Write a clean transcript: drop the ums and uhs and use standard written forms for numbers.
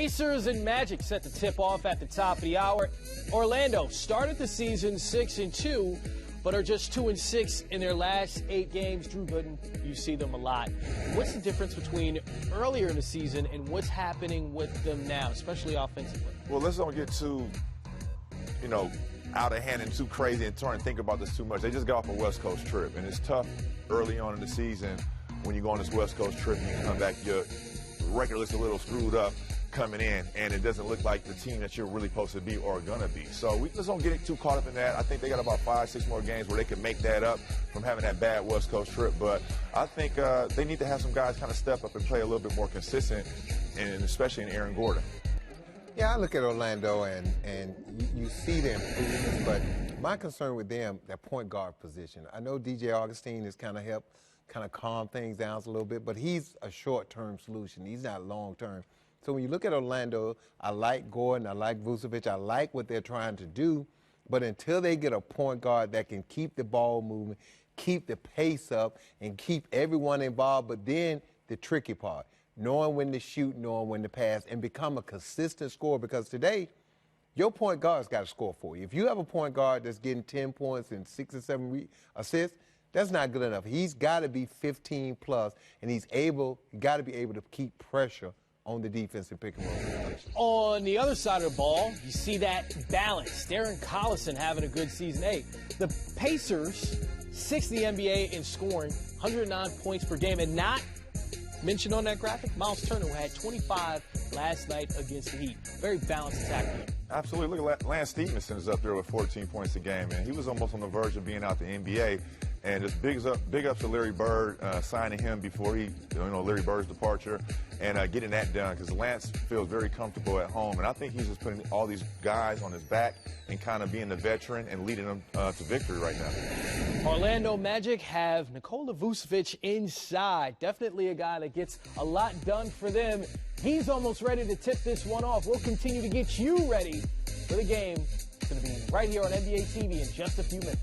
Pacers and Magic set the tip off at the top of the hour. Orlando started the season 6-2, but are just 2-6 in their last 8 games. Drew Gooden, you see them a lot. What's the difference between earlier in the season and what's happening with them now, especially offensively? Well, let's don't get too, out of hand and too crazy and try and think about this too much. They just got off a West Coast trip, and it's tough early on in the season when you go on this West Coast trip and you come back, your record looks a little screwed up coming in, and it doesn't look like the team that you're really supposed to be or going to be. So we just don't get too caught up in that. I think they got about 5-6 more games where they can make that up from having that bad West Coast trip. But I think they need to have some guys kind of step up and play a little bit more consistent, and especially in Aaron Gordon. Yeah, I look at Orlando, and you see the improvements, but my concern with them, that point guard position. I know DJ Augustine has kind of helped calm things down a little bit, but he's a short-term solution. He's not long-term. So when you look at Orlando, I like Gordon, I like Vucevic, I like what they're trying to do, but until they get a point guard that can keep the ball moving, keep the pace up, and keep everyone involved, but then the tricky part, knowing when to shoot, knowing when to pass, and become a consistent scorer, because today, your point guard's got to score for you. If you have a point guard that's getting 10 points and 6 or 7 assists, that's not good enough. He's got to be 15 plus, and he's got to be able to keep pressure on the defensive pick and roll situation. On the other side of the ball, you see that balance. Darren Collison having a good season 8. The Pacers, 6th in the NBA in scoring, 109 points per game, and not mentioned on that graphic, Miles Turner, who had 25 last night against the Heat. Very balanced attack game. Absolutely. Look at Lance Stevenson is up there with 14 points a game, and he was almost on the verge of being out the NBA. And just big ups to Larry Bird signing him before Larry Bird's departure, and getting that done, because Lance feels very comfortable at home. And I think he's just putting all these guys on his back and kind of being the veteran and leading them to victory right now. Orlando Magic have Nikola Vucevic inside. Definitely a guy that gets a lot done for them. He's almost ready to tip this one off. We'll continue to get you ready for the game. It's going to be right here on NBA TV in just a few minutes.